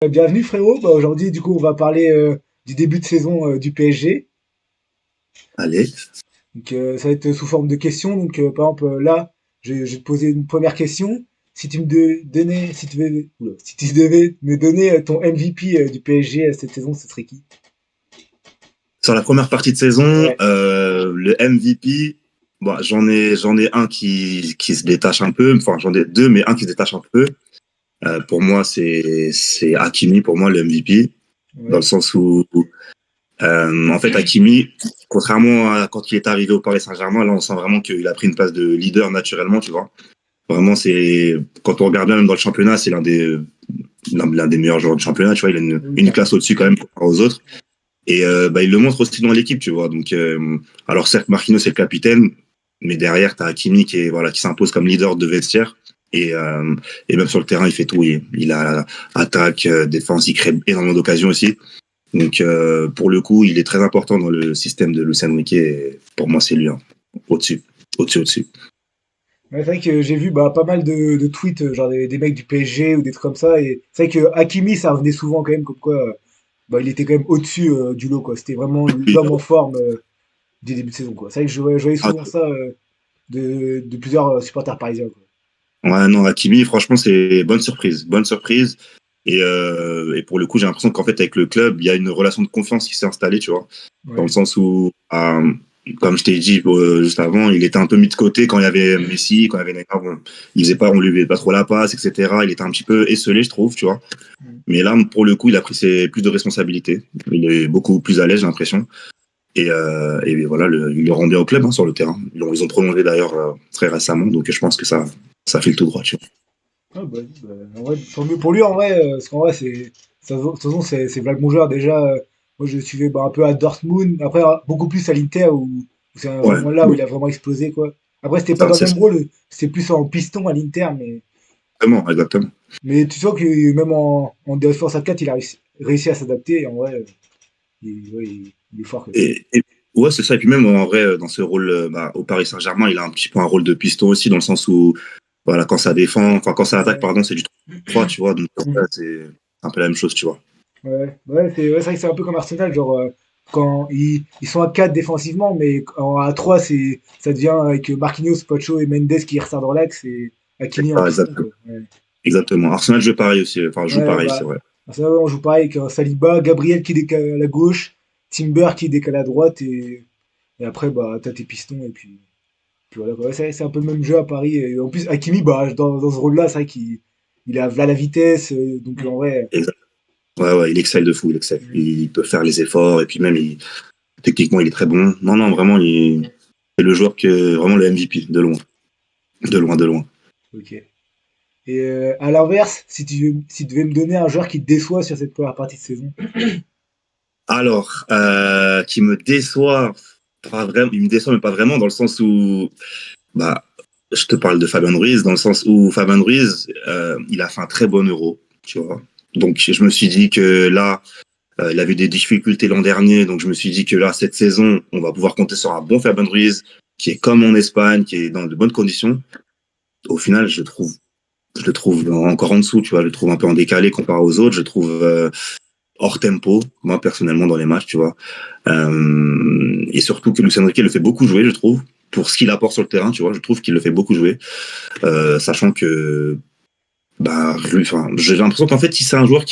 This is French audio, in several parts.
Bienvenue frérot. Aujourd'hui du coup on va parler du début de saison du PSG. Allez, Ça va être sous forme de questions. Par exemple là je vais te poser une première question. Si tu me donnais, si tu devais, oula, si tu devais me donner ton MVP du PSG cette saison, ce serait qui? sur la première partie de saison, Ouais. le MVP, bon, j'en ai un qui se détache un peu, enfin j'en ai deux, mais un qui se détache un peu. Pour moi, c'est Hakimi, pour moi, le MVP, dans le Ouais. sens où, en fait, Hakimi, contrairement à quand il est arrivé au Paris Saint-Germain, là, on sent vraiment qu'il a pris une place de leader naturellement, tu vois. Vraiment, c'est quand on regarde bien même dans le championnat, c'est l'un des meilleurs joueurs du championnat, tu vois. Il a une Oui. classe au-dessus quand même comparé aux autres. Et il le montre aussi dans l'équipe, tu vois. Donc, alors certes, Marquinhos c'est le capitaine, mais derrière, tu as Hakimi qui s'impose comme leader de vestiaire. Et, euh, et même sur le terrain, il fait tout. Il a attaque, défense, il crée énormément d'occasions aussi. Donc, pour le coup, il est très important dans le système de Luis Enrique. Et pour moi, c'est lui, hein. Au-dessus, au-dessus, au-dessus. Ouais, c'est vrai que j'ai vu pas mal de tweets, genre des mecs du PSG ou des trucs comme ça. Et c'est vrai que Hakimi, ça revenait souvent quand même, comme quoi il était quand même au-dessus du lot, quoi. C'était vraiment Oui. l'homme en forme du début de saison, quoi. C'est vrai que je voyais Ah, souvent ça de plusieurs supporters parisiens, quoi. ouais, non, Hakimi, franchement, c'est bonne surprise. Bonne surprise. Et pour le coup, j'ai l'impression qu'en fait, avec le club, il y a une relation de confiance qui s'est installée, tu vois. Dans le Ouais. sens où, comme je t'ai dit juste avant, il était un peu mis de côté quand il y avait Messi, quand il y avait Neymar. Bon, on lui faisait pas trop la passe, etc. Il était un petit peu esselé, je trouve, tu vois. Mm. Mais là, pour le coup, il a pris plus de responsabilités. Il est beaucoup plus à l'aise, j'ai l'impression. Et voilà, il le rend bien au club, hein, sur le terrain. Ils ont prolongé d'ailleurs très récemment, donc je pense que ça fait le tout droit, tu vois. Ah en vrai, tant mieux pour lui en vrai, parce qu'en vrai, de toute façon, c'est Vlad mon joueur. Déjà, moi je le suivais un peu à Dortmund, après beaucoup plus à l'Inter où c'est Ouais, vraiment là où bon, il a vraiment explosé, quoi. Après, c'était pas ça, dans le c'est même rôle, c'était plus en piston à l'Inter, exactement, exactement. mais tu sens que même en défense à 4 il a réussi à s'adapter, et en vrai, il est fort quand même. Et ouais, c'est ça. Et puis même en vrai, dans ce rôle, au Paris Saint-Germain, il a un petit peu un rôle de piston aussi, dans le sens où, voilà, quand ça défend, enfin, quand ça attaque, Ouais. pardon, c'est du 3, tu vois. Donc, Mm. ouais, c'est un peu la même chose, tu vois. C'est vrai que c'est un peu comme Arsenal, genre quand ils sont à 4 défensivement, mais à 3 ça devient avec Marquinhos, Pacho et Mendes qui resserrent dans l'axe et C'est Hakimi en ça, piston, exactement. quoi. Ouais, Exactement. Arsenal joue pareil aussi. Enfin, joue ouais pareil, c'est bah, vrai. ça, on joue pareil avec Saliba, Gabriel qui décale à la gauche, Timber qui décale à droite, et après, t'as tes pistons, et puis voilà, quoi. Ouais, c'est un peu le même jeu à Paris. Et en plus, Hakimi, dans ce rôle-là, c'est vrai qu'il a là la vitesse, donc en vrai. Exact. Ouais, ouais, il excelle de fou, il excelle. Il peut faire les efforts, et puis même, techniquement, il est très bon. Non, non, vraiment, c'est le joueur vraiment le MVP, de loin. De loin, de loin. Ok. Et à l'inverse, si tu devais me donner un joueur qui te déçoit sur cette première partie de saison. Alors, qui me déçoit, pas vraiment, il me déçoit, mais pas vraiment, dans le sens où, bah, je te parle de Fabien Ruiz, dans le sens où Fabien Ruiz, il a fait un très bon Euro, tu vois. Donc, je me suis dit que là, il avait des difficultés l'an dernier, donc je me suis dit que là, cette saison, on va pouvoir compter sur un bon Fabien Ruiz, qui est comme en Espagne, qui est dans de bonnes conditions. Au final, je le trouve encore en dessous, tu vois. Je le trouve un peu en décalé comparé aux autres. Je le trouve hors tempo, moi personnellement dans les matchs, tu vois. Et surtout que Lucien Riquet le fait beaucoup jouer, je trouve, pour ce qu'il apporte sur le terrain, tu vois. Je trouve qu'il le fait beaucoup jouer, sachant que, enfin, j'ai l'impression qu'en fait, c'est un joueur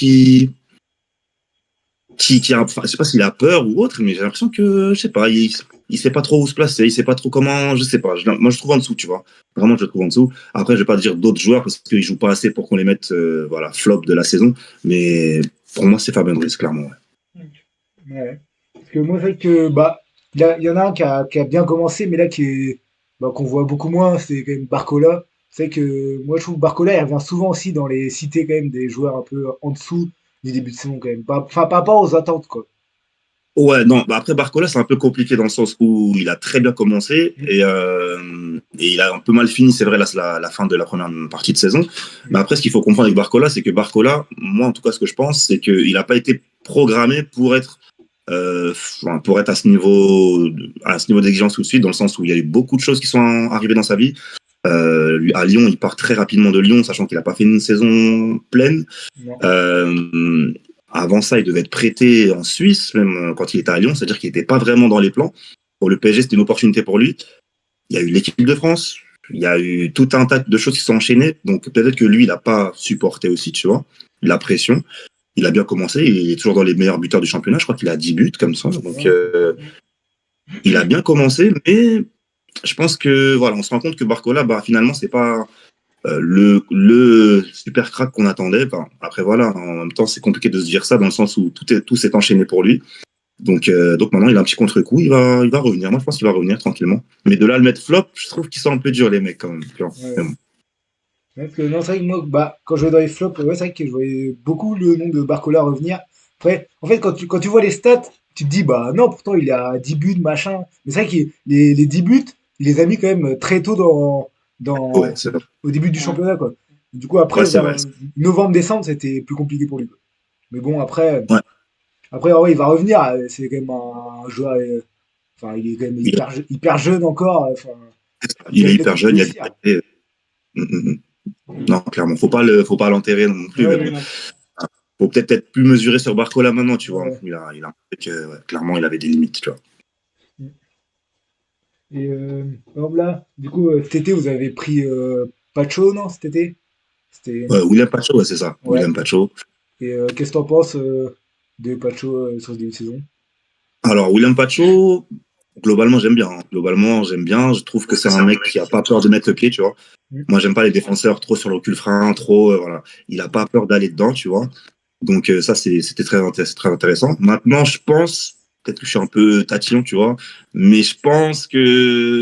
enfin, je sais pas s'il a peur ou autre, mais j'ai l'impression que, je sais pas, il sait pas trop où se placer, il sait pas trop comment, je sais pas. Moi, je trouve en dessous, tu vois. Vraiment, je le trouve en dessous. Après, je vais pas dire d'autres joueurs parce qu'ils jouent pas assez pour qu'on les mette, voilà, flop de la saison. Mais pour moi, c'est Fabien Ruiz, clairement. Ouais. Ouais. Parce que moi, c'est vrai que il y en a un qui a bien commencé, mais là qu'on voit beaucoup moins, c'est quand même Barcola. C'est vrai que moi, je trouve que Barcola, il revient souvent aussi dans les cités quand même des joueurs un peu en dessous du début de saison quand même. Enfin, par rapport aux attentes, quoi. Ouais, non, après Barcola, c'est un peu compliqué dans le sens où il a très bien commencé Mm, et il a un peu mal fini, c'est vrai, là, c'est la fin de la première partie de saison. Mais mm. après, ce qu'il faut comprendre avec Barcola, c'est que Barcola, moi, en tout cas, ce que je pense, c'est qu'il n'a pas été programmé pour être à ce niveau d'exigence tout de suite, dans le sens où il y a eu beaucoup de choses qui sont arrivées dans sa vie. À Lyon, il part très rapidement de Lyon, sachant qu'il n'a pas fait une saison pleine. Non. Euh, Avant ça, il devait être prêté en Suisse, même quand il était à Lyon, c'est-à-dire qu'il n'était pas vraiment dans les plans. Pour le PSG, c'était une opportunité pour lui. Il y a eu l'équipe de France, il y a eu tout un tas de choses qui sont enchaînées. Donc peut-être que lui, il n'a pas supporté aussi, tu vois, la pression. Il a bien commencé, il est toujours dans les meilleurs buteurs du championnat. Je crois qu'il a 10 buts comme ça. Donc Ouais. il a bien commencé, mais je pense que voilà, on se rend compte que Barcola, bah, finalement, c'est pas le super crack qu'on attendait. Enfin, après voilà, en même temps, c'est compliqué de se dire ça dans le sens où tout s'est enchaîné pour lui. Donc maintenant, il a un petit contre-coup, il va revenir. Moi, je pense qu'il va revenir tranquillement. Mais de là à le mettre flop, je trouve qu'ils sont un peu durs, les mecs, quand même. Tu vois. Mais Ouais. bon. Parce que, non, c'est vrai que moi, bah, quand je jouais dans les flops, ouais, c'est vrai que je voyais beaucoup le nom de Barcola revenir. Après, en fait, quand tu vois les stats, tu te dis, bah non, pourtant il a 10 buts, machin. Mais c'est vrai que les 10 buts, il les a mis quand même très tôt Ouais, dans, c'est vrai. au début du championnat, quoi. Du coup, Ouais, après, c'est vers vrai. novembre-décembre, c'était plus compliqué pour lui, quoi. Mais bon, Ouais. après, en vrai, il va revenir. C'est quand même un joueur, enfin, il est quand même Il, hyper jeune encore. Enfin, il il a est une tête hyper de jeune, il a du grossir. passé. Non, clairement, faut pas l'enterrer non plus, mais Ouais, bon. non. Faut peut-être être plus mesuré sur Barcola maintenant, tu vois. Ouais. Il a montré que, ouais, clairement, il avait des limites, tu vois. Et par exemple là, du coup, cet été, vous avez pris Pacho, non, cet été? C'était. William Pacho, ouais, c'est ça. Ouais. William Pacho. Et qu'est-ce que t'en penses de Pacho sur ce début de saison? Alors, William Pacho, globalement, j'aime bien. Hein. Globalement, j'aime bien. Je trouve que c'est un mec qui a pas peur de mettre le pied, tu vois. Mm. Moi, j'aime pas les défenseurs trop sur le cul frein, trop, voilà. Il a pas peur d'aller dedans, tu vois. Donc, ça, c'était très intéressant. Maintenant, je pense, peut-être que je suis un peu tatillon, tu vois, mais je pense que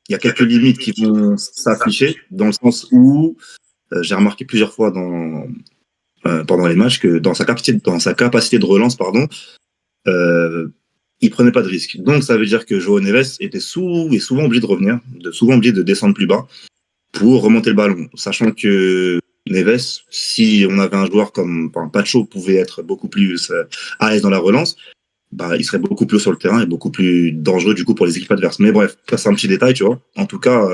il y a quelques limites qui vont s'afficher dans le sens où j'ai remarqué plusieurs fois pendant les matchs que dans sa capacité de relance, pardon, euh, il prenait pas de risque. Donc ça veut dire que Joao Neves est souvent obligé de revenir, souvent obligé de descendre plus bas pour remonter le ballon, sachant que Neves, si on avait un joueur comme enfin, Pacho pouvait être beaucoup plus à l'aise dans la relance, bah, il serait beaucoup plus haut sur le terrain et beaucoup plus dangereux du coup pour les équipes adverses. Mais bref, ça c'est un petit détail, tu vois. En tout cas,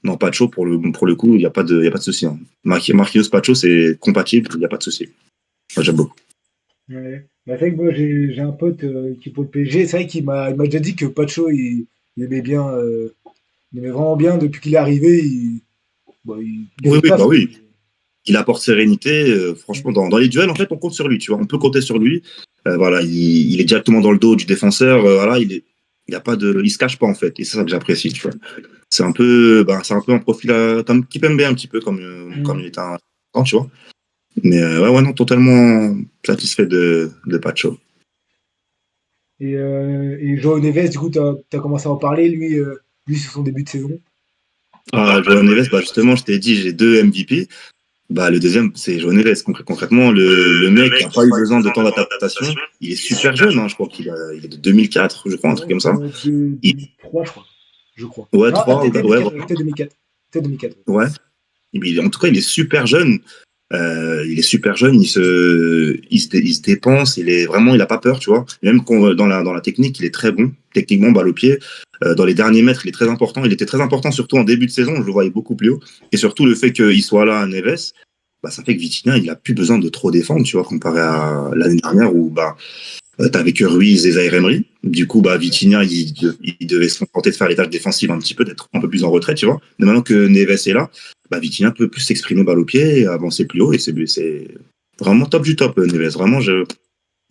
non, Pacho pour le coup, il y a pas de souci. Hein. Marquinhos Pacho c'est compatible, il n'y a pas de souci. Moi j'aime beaucoup. Ouais. Bah, c'est vrai que moi, j'ai un pote qui est pour le PSG. C'est vrai qu'il m'a déjà dit que Pacho, il aimait bien, il aimait vraiment bien depuis qu'il est arrivé. Bon, il fait Oui, le oui, taf, bah quoi. oui. Il apporte sérénité. Franchement, dans les duels, en fait, on compte sur lui. Tu vois, on peut compter sur lui. Voilà, il est directement dans le dos du défenseur. Voilà, il y a pas de, il se cache pas en fait. Et c'est ça que j'apprécie. Tu vois, c'est un peu un profil comme Kipembe un petit peu comme Mm. il est un, tu vois. Mais ouais, ouais, non, totalement satisfait de Pacho. Et Joao Neves, du coup, t'as commencé à en parler, lui, sur son début de saison. Ah, Joao Neves, bah justement, je t'ai dit, j'ai deux MVP. Bah, le deuxième, c'est Joao Neves. Concrètement, le mec qui n'a pas eu besoin de temps d'adaptation, il est super jeune. Hein, je crois il est de 2004, je crois, un truc comme ça. 2003, je crois. Je crois. Ouais, Non, 3 peut-être ouais, 2004. voilà. Peut-être 2004. Peut-être 2004. Ouais. En tout cas, il est super jeune. Il est super jeune, il se dépense, il a pas peur, tu vois. Même dans la technique, il est très bon. Techniquement, balle au pied. Dans les derniers mètres, il est très important. Il était très important, surtout en début de saison. Je le voyais beaucoup plus haut. Et surtout, le fait qu'il soit là à Neves, bah, ça fait que Vitinha, il a plus besoin de trop défendre, tu vois, comparé à l'année dernière où, bah, t'avais que Ruiz et Zaire Emery. Du coup, bah, Vitinha, il devait se contenter de faire les tâches défensives un petit peu, d'être un peu plus en retrait, tu vois. Mais maintenant que Neves est là, bah, Vitinha peut plus s'exprimer balle au pied, et avancer plus haut, et c'est vraiment top du top, Neves. Vraiment, je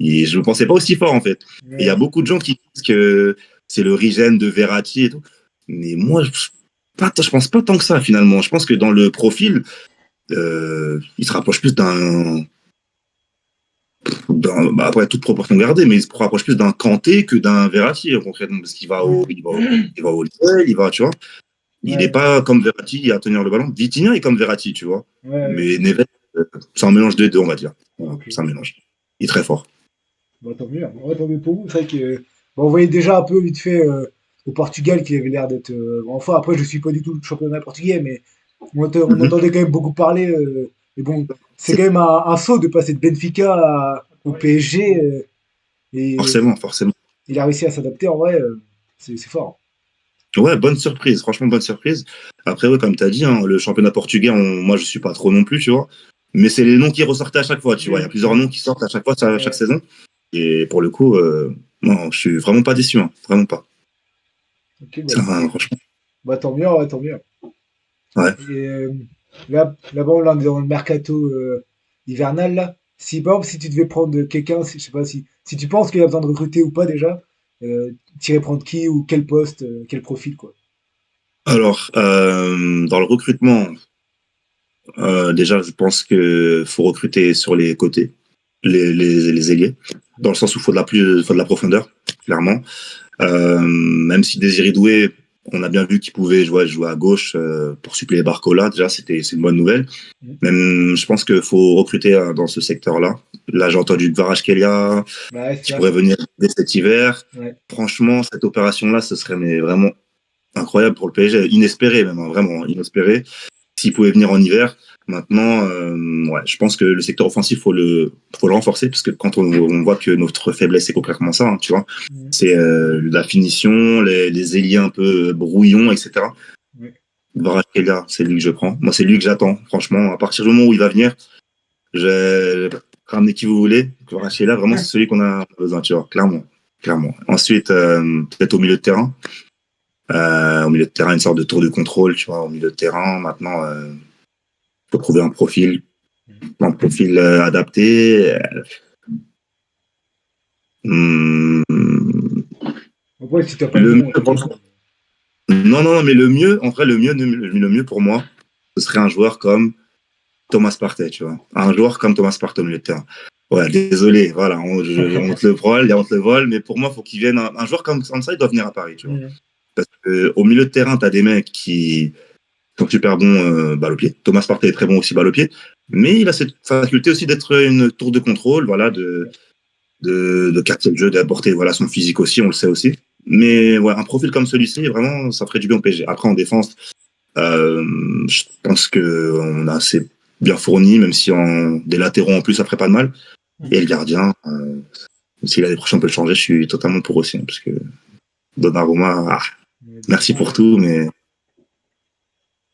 ne pensais pas aussi fort, en fait. Et il y a Ouais. beaucoup de gens qui disent que c'est le Rigène de Verratti et tout. Mais moi, je pense pas tant que ça, finalement. Je pense que dans le profil, il se rapproche plus bah, après toute proportion gardée, mais il se rapproche plus d'un Kanté que d'un Verratti, concrètement, parce qu'il va Mm. il va au duel, tu vois. Il n'est Ouais. pas comme Verratti à tenir le ballon. Vitinha est comme Verratti, tu vois. Ouais. Mais Neves, c'est un mélange des deux, on va dire. Voilà, Ok. c'est un mélange. Il est très fort. Bah, tant mieux. Ouais, tant mieux pour vous. C'est vrai que bah, on voyait déjà un peu vite fait au Portugal qu'il avait l'air d'être vraiment fort. Après, je suis pas du tout le championnat portugais, mais on Mhm. entendait quand même beaucoup parler. Mais bon, c'est C'est quand même un saut de passer de Benfica au PSG. Et forcément, forcément. il a réussi à s'adapter. En vrai, c'est fort. Ouais, bonne surprise, franchement bonne surprise. Après, ouais, comme tu as dit, hein, le championnat portugais, moi je suis pas trop non plus, tu vois. Mais c'est les noms qui ressortaient à chaque fois, tu vois. Il y a plusieurs noms qui sortent à chaque fois, chaque Ouais. saison. Et pour le coup, non, je suis vraiment pas déçu, hein, vraiment pas. Ok, bah Ça, écoute, franchement, bah tant mieux, ouais, tant mieux. ouais. Et là-bas, on est dans le mercato hivernal, là. Si, par exemple, si tu devais prendre quelqu'un, je sais pas si tu penses qu'il y a besoin de recruter ou pas déjà, t'irais prendre qui ou quel poste, quel profil, quoi. Alors, dans le recrutement, déjà, je pense que faut recruter sur les côtés, les ailiers, dans le sens où faut de la profondeur, clairement. Même si Désiré Doué, on a bien vu qu'il pouvait jouer à gauche pour suppléer Barcola. Déjà, c'est une bonne nouvelle. Mm. Même, je pense qu'il faut recruter dans ce secteur-là. Là, j'ai entendu Kvaratskhelia Bah ouais, c'est qui ça. pourrait venir dès cet hiver. Ouais. Franchement, cette opération-là, ce serait mais vraiment incroyable pour le PSG, inespéré même, hein, vraiment inespéré. S'il pouvait venir en hiver, maintenant, ouais, je pense que le secteur offensif, faut le renforcer parce que quand on voit que notre faiblesse, c'est concrètement ça, hein, tu vois, Mm. c'est la finition, les ailiers un peu brouillons, etc. Ouais. Kvaratskhelia, c'est lui que je prends. Moi, c'est lui que j'attends. Franchement, à partir du moment où il va venir, je ramener qui vous voulez. Kvaratskhelia, vraiment, c'est celui qu'on a besoin, tu vois, clairement, clairement. Ensuite, peut-être au milieu de terrain. Au milieu de terrain, une sorte de tour de contrôle, tu vois, au milieu de terrain. Maintenant, faut trouver un profil adapté. Hum, Après, si t'as pas de le nom, mieux, effectivement. non, non, mais le mieux, en vrai, le mieux pour moi, ce serait un joueur comme Thomas Partey, tu vois. Un joueur comme Thomas Partey au milieu de terrain. Ouais, désolé, voilà, on te le vole, on te le vole, mais pour moi, il faut qu'il vienne. Un joueur comme ça, il doit venir à Paris, tu vois. Mm. Parce que, au milieu de terrain, tu as des mecs qui sont super bons balle au pied. Thomas Partey est très bon aussi balle au pied, mais il a cette faculté aussi d'être une tour de contrôle, voilà, de quartier de jeu, d'apporter voilà, son physique aussi, on le sait aussi. Mais ouais, un profil comme celui-ci, vraiment, ça ferait du bien au PSG. Après, en défense, euh, je pense qu'on a assez bien fourni, même si des latéraux en plus, ça ferait pas de mal. Et le gardien, si l'année prochaine on peut le changer, je suis totalement pour aussi. Hein, parce que Donnarumma, Mais de toute merci façon, pour tout, mais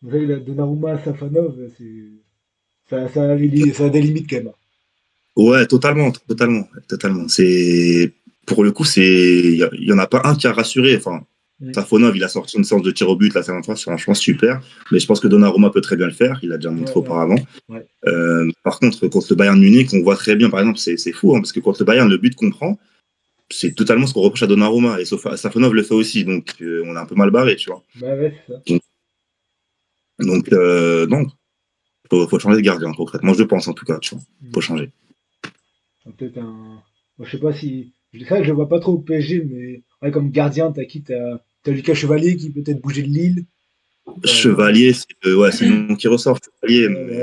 vous savez, la Donnarumma, Safanov, ça a des limites quand même. ouais, totalement, totalement, totalement. Pour le coup, il y en a pas un qui a rassuré. Enfin, Mm. Safonov, il a sorti une séance de tir au but la dernière fois, c'est franchement super. Mais je pense que Donnarumma peut très bien le faire. Il l'a déjà Ouais, montré ouais, auparavant. ouais. Par contre, contre le Bayern Munich, on voit très bien, par exemple, c'est fou, hein, parce que contre le Bayern, le but qu'on prend, c'est totalement ce qu'on reproche à Donnarumma. Et Safonov le fait aussi. Donc, on est un peu mal barré, tu vois. Bah ouais, c'est ça. Donc, non, faut changer de gardien, concrètement. Je pense, en tout cas, tu vois. Faut Mm. changer. Peut-être un. Moi, je sais pas si. C'est vrai que je le vois pas trop au PSG, mais ouais, comme gardien, t'as qui? T'as Lucas Chevalier qui peut être bougé de Lille. Chevalier, ouais, c'est le nom qui ressort, Chevalier, Ouais.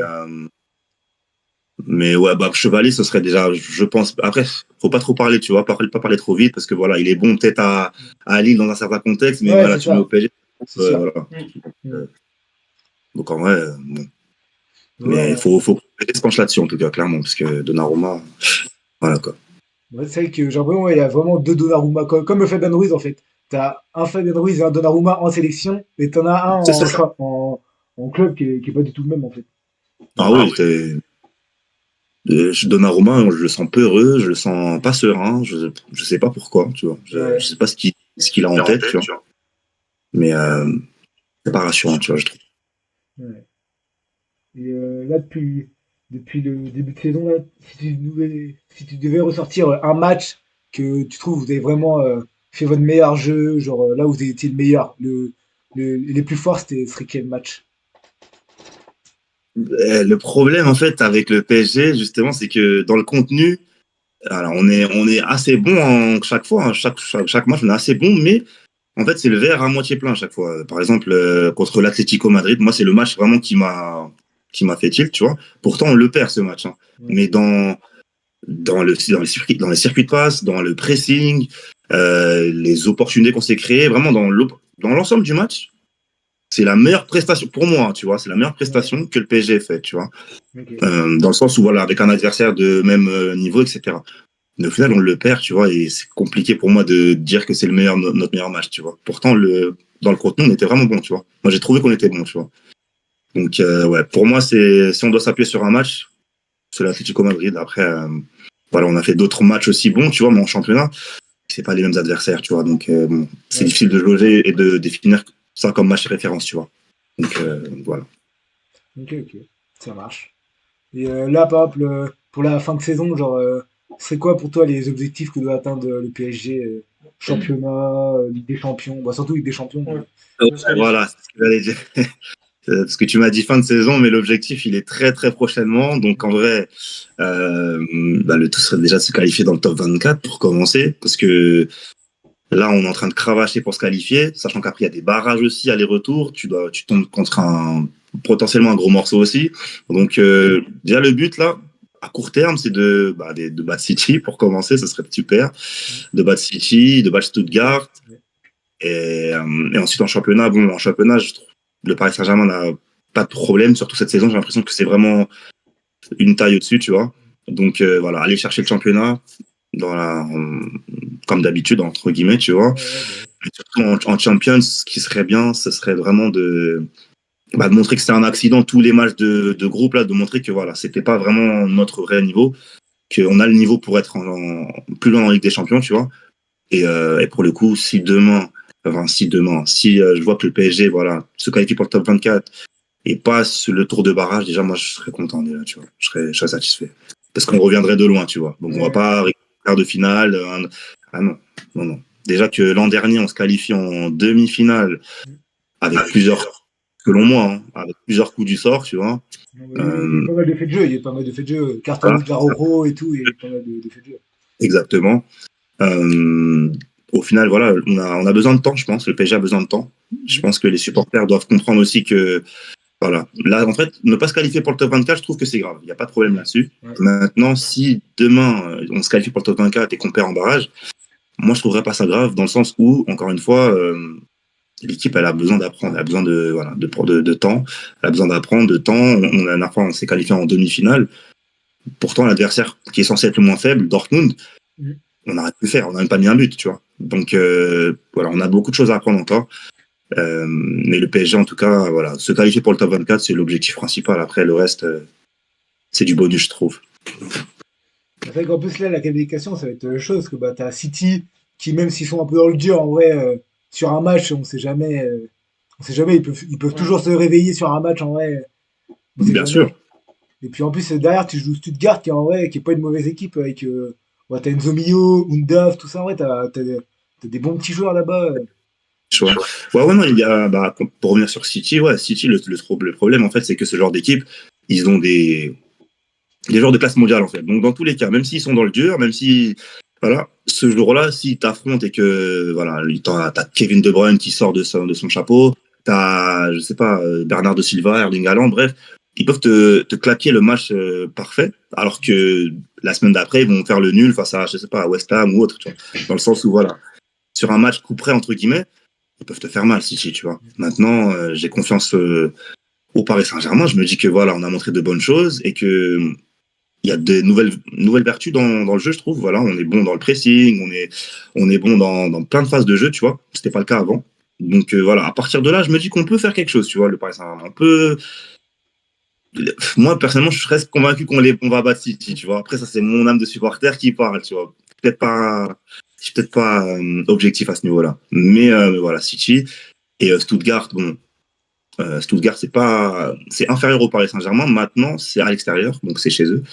mais ouais, bah, Chevalier, ce serait déjà, je pense, après, faut pas trop parler, tu vois, pas parler trop vite, parce que voilà, il est bon peut-être à Lille dans un certain contexte, mais Ouais, voilà, c'est tu le mets au ça. PSG, C'est sûr. voilà. Mm. Euh, donc en vrai, bon. Ouais, Mais faut que le PSG se penche là-dessus, en tout cas, clairement, parce que Donnarumma, voilà, quoi. ouais, c'est vrai que j'ai l'impression ouais, il y a vraiment deux Donnarumma, comme le Fabien Ruiz en fait. T'as un Fabien Ruiz et un Donnarumma en sélection, et t'en as un C'est ça. en club qui est pas du tout le même en fait. Ah oui, Donnarumma, je le sens peureux, je le sens pas serein, je sais pas pourquoi, tu vois. Je Ouais, sais pas ce qu'il a en tête, tu vois. Mais c'est pas rassurant, tu vois, je trouve. ouais. Et là, depuis le début de saison, là, si tu devais ressortir un match que tu trouves vous avez vraiment fait votre meilleur jeu, genre là où vous avez été le meilleur, les plus forts, serait quel match? Le problème, en fait, avec le PSG, justement, c'est que dans le contenu, alors on est assez bon chaque fois, hein, chaque match, on est assez bon, mais en fait, c'est le verre à moitié plein chaque fois. Par exemple, contre l'Atlético Madrid, moi, c'est le match vraiment qui m'a fait tilt, tu vois. Pourtant, on le perd ce match, hein. Ouais, Mais dans les circuits de passe, dans le pressing, les opportunités qu'on s'est créées, vraiment dans l'ensemble du match, c'est la meilleure prestation pour moi, hein, tu vois. C'est la meilleure ouais, prestation que le PSG fait, tu vois. ok. Dans le sens où, voilà, avec un adversaire de même niveau, etc. Mais au final, on le perd, tu vois, et c'est compliqué pour moi de dire que c'est notre meilleur match, tu vois. Pourtant, dans le contenu, on était vraiment bon, tu vois. Moi, j'ai trouvé qu'on était bon, tu vois. Donc, ouais, pour moi, si on doit s'appuyer sur un match, c'est l'Atlético Madrid. Après, voilà, on a fait d'autres matchs aussi bons, tu vois, mais en championnat, c'est pas les mêmes adversaires, tu vois. Donc, bon, c'est Ouais. difficile de jauger et de définir ça comme match référence, tu vois. Donc, voilà. Ok, ok, ça marche. Et là, par exemple, pour la fin de saison, genre, c'est quoi pour toi les objectifs que doit atteindre le PSG championnat, Ligue des Champions, bah, surtout Ligue des Champions. Ouais, voilà, c'est ce que j'allais dire. Parce que tu m'as dit fin de saison, mais l'objectif, il est très, très prochainement. Donc, en vrai, le tout serait déjà de se qualifier dans le top 24 pour commencer. Parce que là, on est en train de cravacher pour se qualifier, sachant qu'après, il y a des barrages aussi, aller-retour. Tu tombes contre potentiellement un gros morceau aussi. Donc, déjà, le but, là, à court terme, c'est de battre City pour commencer, ce serait super. De battre City, de battre Stuttgart. Et ensuite, en championnat, je trouve le Paris Saint-Germain n'a pas de problème, surtout cette saison. J'ai l'impression que c'est vraiment une taille au-dessus, tu vois. Donc, voilà, aller chercher le championnat comme d'habitude, entre guillemets, tu vois. Ouais, bah ouais. Et surtout en Champions, ce qui serait bien, ce serait vraiment de montrer que c'est un accident, tous les matchs de groupe, là, de montrer que voilà, c'était pas vraiment notre vrai niveau, qu'on a le niveau pour être plus loin en Ligue des Champions, tu vois. Et pour le coup, si je vois que le PSG voilà, se qualifie pour le top 24 et passe le tour de barrage, déjà, moi, je serais content, déjà, tu vois. Je serais satisfait. Parce qu'on reviendrait de loin, tu vois. Donc, on va Ouais, pas arriver en quart de finale. Ah non, non, non. Déjà que l'an dernier, on se qualifie en demi-finale avec plusieurs, selon moi, hein, avec plusieurs coups du sort, tu vois. il y a eu Euh, pas mal de faits de jeu, il y a eu pas mal de faits de jeu. Carton voilà, rouge d'Araujo et tout, il y a eu pas mal de faits de jeu. exactement. Euh, Au final, voilà, on a besoin de temps, je pense. Le PSG a besoin de temps. Je Mm. pense que les supporters doivent comprendre aussi que, voilà, là, en fait, ne pas se qualifier pour le top 24, je trouve que c'est grave. Il n'y a pas de problème là-dessus. Ouais. Maintenant, si demain, on se qualifie pour le top 24 et qu'on perd en barrage, moi, je trouverais pas ça grave dans le sens où, encore une fois, l'équipe, elle a besoin d'apprendre, elle a besoin voilà, de temps, elle a besoin d'apprendre, de temps. La dernière fois, on s'est qualifié en demi-finale. Pourtant, l'adversaire qui est censé être le moins faible, Dortmund, Mm. on aurait pu faire, on n'a même pas mis un but, tu vois. Donc voilà, on a beaucoup de choses à apprendre encore. Mais le PSG, en tout cas, voilà, se qualifier pour le top 24, c'est l'objectif principal. Après, le reste, c'est du bonus, je trouve. C'est vrai qu'en plus, là, la qualification, ça va être chose, parce que bah, t'as City, qui même s'ils sont un peu dans le dur, en vrai, sur un match, on sait jamais, ils peuvent toujours se réveiller sur un match, en vrai, on sait Bien sûr. jamais. Et puis en plus, derrière, tu joues Stuttgart, qui est en vrai, qui est pas une mauvaise équipe, avec, ouais, t'as Enzo Mio, Undav, tout ça, en vrai, t'as des bons petits joueurs là-bas. Ouais. Ouais, non, il y a, pour revenir sur City, ouais, City, le problème, en fait, c'est que ce genre d'équipe, ils ont des joueurs de classe mondiale, en fait. Donc, dans tous les cas, même s'ils sont dans le dur, même si, voilà, ce jour-là, s'ils t'affrontent et que, voilà, t'as Kevin De Bruyne qui sort de son chapeau, t'as, je sais pas, Bernardo Silva, Erling Haaland, bref, ils peuvent te claquer le match parfait, alors que la semaine d'après, ils vont faire le nul face à, je sais pas, à West Ham ou autre, tu vois. Dans le sens où, voilà, sur un match coup près, entre guillemets, ils peuvent te faire mal, City, tu vois. Maintenant, j'ai confiance au Paris Saint-Germain. Je me dis que, voilà, on a montré de bonnes choses et que il y a des nouvelles vertus dans le jeu, je trouve. Voilà, on est bon dans le pressing, on est bon dans plein de phases de jeu, tu vois. C'était pas le cas avant. Donc voilà, à partir de là, je me dis qu'on peut faire quelque chose, tu vois, le Paris Saint-Germain. Moi, personnellement, je reste convaincu qu'on va battre City, tu vois. Après, ça, c'est mon âme de supporter qui parle, tu vois. Peut-être pas, je suis peut-être pas objectif à ce niveau-là. Mais voilà, City et Stuttgart, bon, Stuttgart, c'est inférieur au Paris Saint-Germain. Maintenant, c'est à l'extérieur, donc c'est chez eux.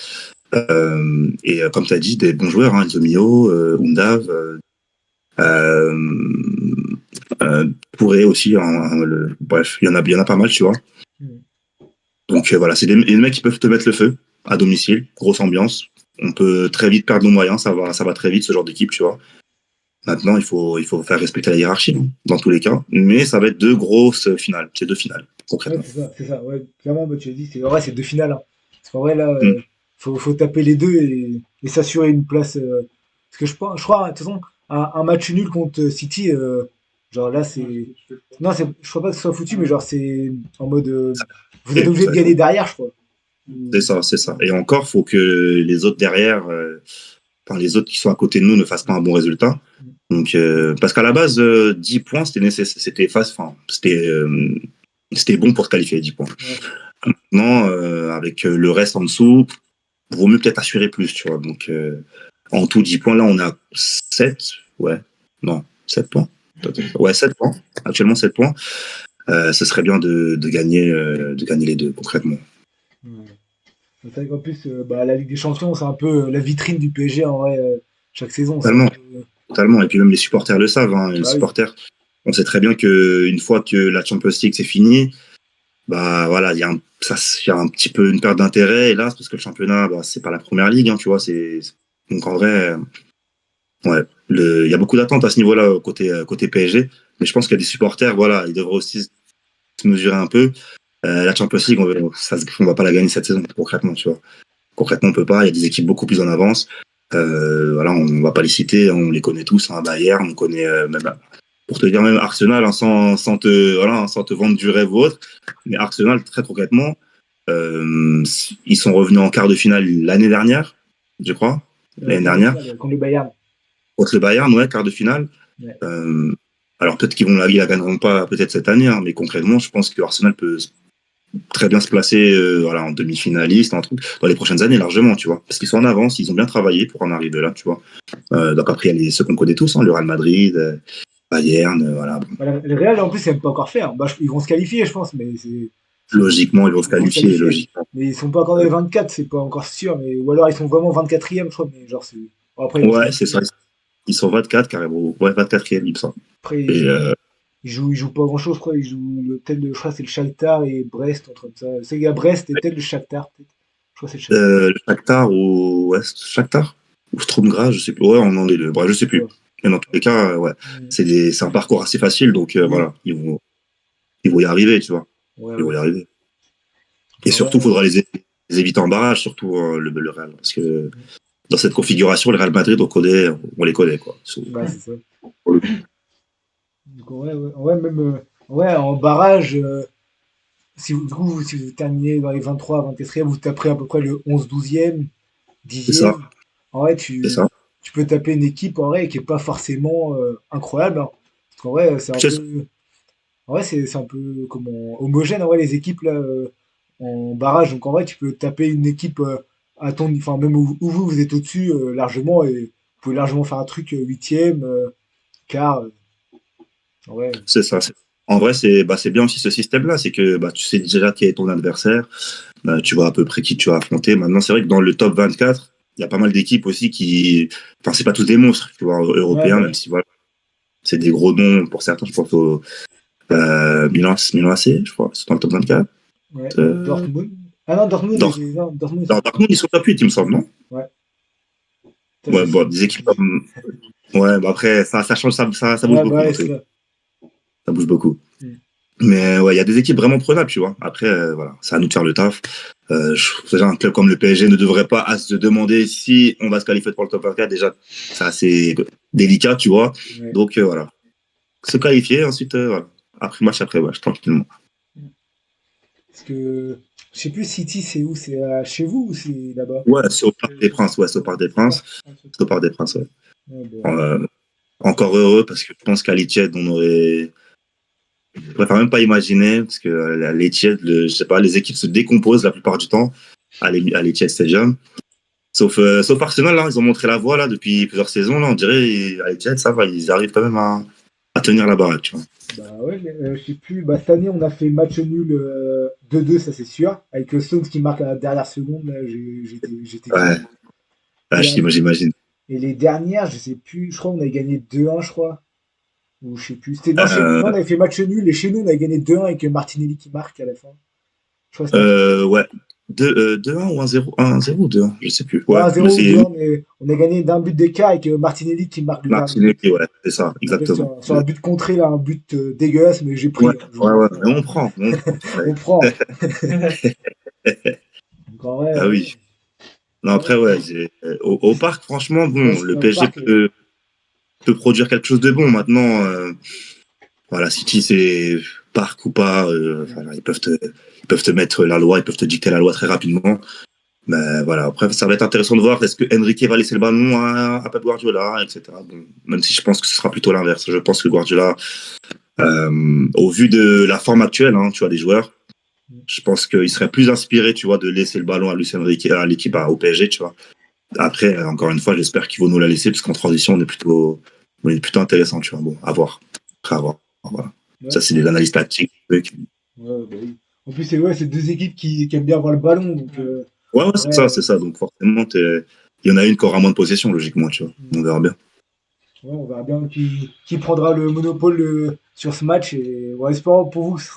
Et comme tu as dit, des bons joueurs, hein, Enzo Mio, Undav, euh, Touré aussi. Bref, il y en a pas mal, tu vois. Mm. Donc voilà, c'est des mecs qui peuvent te mettre le feu à domicile, grosse ambiance. On peut très vite perdre nos moyens, ça va très vite ce genre d'équipe, tu vois. Maintenant, il faut faire respecter la hiérarchie, hein, dans tous les cas. Mais ça va être deux grosses finales. C'est deux finales, Ouais, concrètement. c'est ça, ouais. Clairement, bah, tu as dit, c'est ouais, c'est deux finales, hein. Parce qu'en vrai, là, Mm. faut taper les deux et s'assurer une place. Parce que je crois, de toute façon, un match nul contre City, genre là, c'est. Non, je crois pas que ce soit foutu, mais genre, c'est en mode. Vous êtes Et obligé de gagner derrière, je crois. c'est ça, c'est ça. Et encore, faut que les autres derrière enfin, les autres qui sont à côté de nous ne fassent pas un bon résultat. Donc, parce qu'à la base, 10 points, c'était bon pour se qualifier, 10 points. Maintenant, avec le reste en dessous, vaut mieux peut-être assurer plus, tu vois. Donc, en tout, 10 points, là, on a 7, ouais, non, 7 points. Ouais, 7 points, actuellement 7 points. Ce serait bien de gagner les deux, concrètement. Ouais. C'est vrai qu'en plus, la Ligue des Champions, c'est un peu la vitrine du PSG en vrai. Chaque saison, c'est un Totalement, peu. totalement. Et puis même les supporters le savent, hein. Les Bah oui. supporters, on sait très bien qu'une fois que la Champions League c'est fini, bah voilà, il y a un petit peu une perte d'intérêt, hélas, parce que le championnat, bah, c'est pas la première ligue, hein, tu vois. Donc en vrai, ouais, il y a beaucoup d'attentes à ce niveau-là côté PSG, mais je pense qu'il y a des supporters, voilà, ils devraient aussi se mesurer un peu. La Champions League, on va pas la gagner cette saison, concrètement, tu vois. Concrètement, on peut pas. Il y a des équipes beaucoup plus en avance. Voilà, on va pas les citer, on les connaît tous. Hein, Bayern, on connaît même, pour te dire même Arsenal, hein, sans te vendre du rêve ou autre. Mais Arsenal, très concrètement, ils sont revenus en quart de finale l'année dernière, je crois, l'année Quart de dernière, finale, contre le Bayern. contre le Bayern, ouais, quart de finale. Ouais. Alors peut-être ils la gagneront pas peut-être cette année, hein, mais concrètement, je pense que Arsenal peut très bien se placer voilà, en demi-finaliste, un truc, dans les prochaines années largement, tu vois. Parce qu'ils sont en avance, ils ont bien travaillé pour en arriver là, tu vois. Donc après, il y a ceux qu'on connaît tous, hein, le Real Madrid, Bayern, voilà. Le Real, en plus, c'est même pas encore fait. Hein. Ils vont se qualifier, je pense, mais Logiquement, ils vont se ils vont se qualifier, qualifier. logiquement. Mais ils sont pas encore dans les 24, c'est pas encore sûr. Mais... Ou alors ils sont vraiment 24e, je crois. Mais genre, c'est. Bon, après, ils vont se Ouais, c'est qualifier. ça. Ils sont 24 carrément. Ouais, 24e, il me semble. Après, Et ils jouent pas grand chose, je crois. Ils jouent je crois, que c'est le Shakhtar et Brest, entre ça. C'est qu'il y a Brest et peut-être le Shakhtar, peut-être. Je crois que c'est le Shakhtar. le Shakhtar ou ouais, Shakhtar ou Sturm Graz, je sais plus. Ouais, on en est deux. Bref, je sais plus. Ouais. Mais dans tous les cas, ouais, Mm. c'est un parcours assez facile, donc Oui. voilà, ils vont y arriver, tu vois. Ouais, Ils vont ouais. y arriver. Et Enfin, surtout, il ouais. faudra les éviter en barrage, surtout le Real. Parce que dans cette configuration, le Real Madrid, on les connaît, quoi. Bah, c'est ça. Donc, ouais, ouais, ouais, même ouais, en barrage, si vous terminez dans les 23, 24e, vous taperez à peu près le 11, 12e, C'est ça, 10e. En vrai, c'est ça. tu peux taper une équipe en vrai qui est pas forcément incroyable. Hein. Parce qu'en vrai, c'est un C'est ça. peu. En vrai, c'est un peu comment, homogène en vrai, les équipes là, en barrage. Donc en vrai, tu peux taper une équipe à ton. Enfin, même où vous êtes au-dessus largement et vous pouvez largement faire un truc 8e, quart. Ouais. C'est ça. En vrai, c'est bien aussi ce système-là. C'est que bah, tu sais déjà qui est ton adversaire. Tu vois à peu près qui tu vas affronter. Maintenant, c'est vrai que dans le top 24, il y a pas mal d'équipes aussi qui. Enfin, c'est pas tous des monstres, tu vois, Ouais, européens, bah même oui. si voilà, c'est des gros noms pour certains. Je pense au Milan AC, je crois. C'est dans le top 24. Ouais. Euh, Dortmund. Ah non, Dortmund, Dort- non, Dortmund, ils sont pas. Dortmund, ils sont top 8, il me semble, non? Ouais, ça, je Ouais, sais bon, des équipes plus. comme. Ouais, bah après, ça change, ça bouge Ouais, bah beaucoup ouais, dans c'est tous les cas. ça. Ça bouge beaucoup. Mm. Mais ouais, il y a des équipes vraiment prenables, tu vois. Après, voilà, c'est à nous de faire le taf. Déjà, un club comme le PSG ne devrait pas à se demander si on va se qualifier pour le top 24. Déjà, c'est assez délicat, tu vois. Ouais. Donc, voilà. Se qualifier, ensuite, voilà. Après match, après match, tranquillement. Parce que, je sais plus, City, c'est où? C'est chez vous ou c'est là-bas? Ouais, c'est au Parc des Princes, ouais, c'est au Parc des C'est ça? Princes. C'est au Parc des Princes, ouais. Ouais, bon. Euh, Encore heureux parce que je pense qu'à l'Etihad, je préfère même pas imaginer parce que l'Etihad, je sais pas, les équipes se décomposent la plupart du temps à l'Etihad Stadium. Sauf Arsenal, là, ils ont montré la voie là depuis plusieurs saisons. Là, on dirait à l'Etihad, ça va, ils arrivent quand même à tenir la baraque, tu vois. Bah ouais, mais, je sais plus. Bah, cette année, on a fait match nul 2-2, ça c'est sûr. Avec le Stones qui marque à la dernière seconde, là, j'étais Ouais, triste. ouais, Et, j'imagine. et les dernières, je sais plus, je crois qu'on avait gagné 2-1, je crois. Ou je sais plus. C'était, non, Euh, non, on avait fait match nul et chez nous, on avait gagné 2-1 avec Martinelli qui marque à la fin. Je crois que c'était un truc comme ça. ouais, 2-1 ou 1-0, 1-0 ou 2-1, je sais plus. Ouais, Ouais, mais 1-0 ou c'est 2-1, mais on a gagné d'un but d'écart avec Martinelli qui marque le dernier but. Martinelli, ouais, c'est ça, En plus, exactement. sur un but contré, là, un but dégueulasse, mais j'ai Ouais, pris. Hein, ouais, ouais, mais on prend. on Ouais. prend. Donc en vrai, Ah oui. Non, ouais, après, ouais, au parc, franchement, ouais, bon, le au PSG parc. peut produire quelque chose de bon. Maintenant, voilà, City, c'est parc ou pas, voilà, ils peuvent te mettre la loi, ils peuvent te dicter la loi très rapidement. Ben voilà, après, ça va être intéressant de voir est-ce que Enrique va laisser le ballon à Pep Guardiola, etc. Bon, même si je pense que ce sera plutôt l'inverse. Je pense que Guardiola, au vu de la forme actuelle, hein, tu vois, des joueurs, je pense qu'il serait plus inspiré, tu vois, de laisser le ballon à Luis Enrique, à l'équipe, au PSG, tu vois. Après, encore une fois, j'espère qu'ils vont nous la laisser, parce qu'en transition, on est plutôt intéressant, tu vois. Bon, à voir. Après, à voir. Voilà. Ouais, Ça, c'est des analyses tactiques. ouais, bah oui. En plus, c'est deux équipes qui aiment bien avoir le ballon, donc Ouais, ouais, c'est ça, ouais, c'est ça. Donc, forcément, il y en a une qui aura moins de possession, logiquement, tu vois. On verra bien. ouais, on verra bien qui prendra le monopole sur ce match. Et ouais, espérons pour vous que ce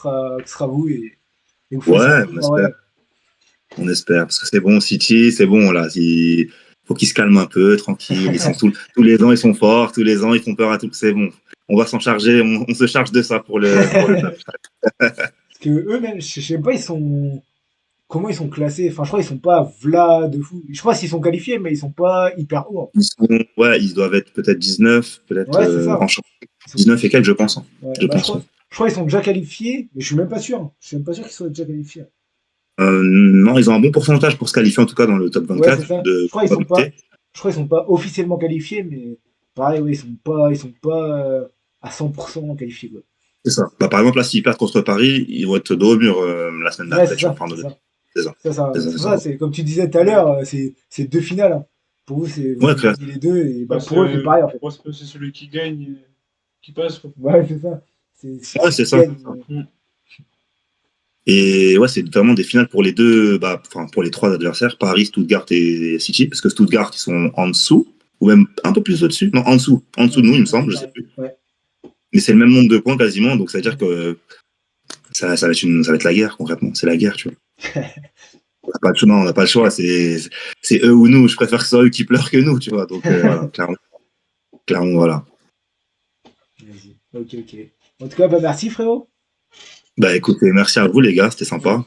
sera vous et vous ferez ça. Ouais, on espère. Ouais, On espère. Parce que c'est bon, City, c'est bon, là. Faut qu'ils se calment un peu, tranquille. Ils sont tous les ans, ils sont forts. Tous les ans, ils font peur à tout. C'est bon. On va s'en charger. On se charge de ça pour le top. parce que eux-mêmes, je sais pas, comment ils sont classés. Enfin, je crois qu'ils sont pas v'là de fou. Je crois qu'ils sont qualifiés, mais ils sont pas hyper haut en plus. Ouais, ils doivent être peut-être 19, peut-être Ouais, c'est ça. en champ. Ils sont- 19 et quelques, je pense, hein. ouais, Je bah, pense, ouais. je crois qu'ils sont déjà qualifiés, mais je suis même pas sûr. Je suis même pas sûr qu'ils soient déjà qualifiés. Non, ils ont un bon pourcentage pour se qualifier, en tout cas, dans le top Ouais, c'est 24 ça. de probabilité. Je crois qu'ils sont pas officiellement qualifiés, mais pareil, ouais, ils sont pas à 100% qualifiés, quoi. C'est ça. Bah, par exemple, là, s'ils perdent contre Paris, ils vont être dos au mur la semaine Ouais, d'après, tu vois. Enfin, c'est ça. c'est ça. C'est pour C'est ça. ça, c'est comme tu disais tout à l'heure, c'est deux finales, hein. Pour vous, Ouais, vous clair. gagnez les deux, et bah, Ouais, pour eux, c'est pareil, en fait. c'est celui qui gagne qui passe, quoi. Ouais, c'est ça. C'est Ouais, celui c'est qui ça. gagne. Mm. Et ouais, c'est vraiment des finales pour les deux, bah, enfin, pour les trois adversaires, Paris, Stuttgart et City, parce que Stuttgart, ils sont en dessous, ou même un peu plus au-dessus. Non, en dessous de nous, il me En dessous semble, de je sais Paris. plus. Ouais. Mais c'est le même nombre de points quasiment, donc ça veut dire que ça va être la guerre, concrètement. C'est la guerre, tu vois. On n'a pas le choix, c'est eux ou nous. Je préfère que ce soit eux qui pleurent que nous, tu vois. Donc, voilà, clairement, voilà. Vas-y. Ok, ok. En tout cas, bah, merci, frérot. Bah, écoutez, merci à vous, les gars, c'était sympa.